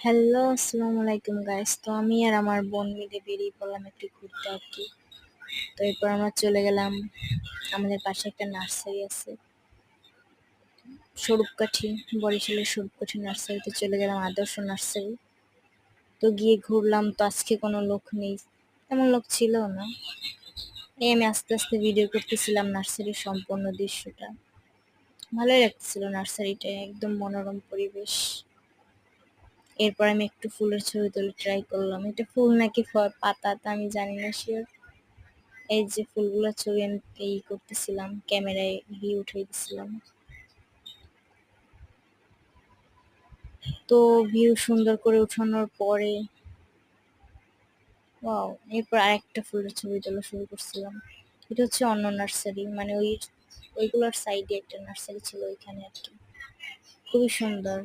Hello, আসসালামু আলাইকুম guys. তো আমি আর আমার বোন মিলে বেরিয়ে পড়লাম একটু ঘুরতে আর কি। তো এরপর আমরা চলে গেলাম, আমাদের পাশে একটা নার্সারি আছে, স্বরূপকাঠি, বরিশালের স্বরূপকাঠি নার্সারিতে চলে গেলাম, আদর্শ নার্সারি। তো গিয়ে ঘুরলাম, তো আজকে কোনো লোক নেই, তেমন লোক ছিল না। এই আমি আস্তে আস্তে ভিডিও করতেছিলাম নার্সারির সম্পূর্ণ দৃশ্যটা। ভালোই লাগতেছিল নার্সারিটা, একদম মনোরম পরিবেশ। এরপর আমি একটু ফুলের ছবি তুলে ট্রাই করলাম, এটা ফুল নাকি পাতা তা আমি জানি না শিওর। এই যে ফুলগুলোর ছবি আমি করতেছিলাম, ক্যামেরায় ভিউ উঠাইতেছিলাম। তো ভিউ সুন্দর করে উঠানোর পরে ওয়াও, এরপর আরেকটা ফুলের ছবি তোলা শুরু করছিলাম। এটা হচ্ছে অন্য নার্সারি, মানে ওইগুলোর সাইডে একটা নার্সারি ছিল ওইখানে আর কি। খুবই সুন্দর।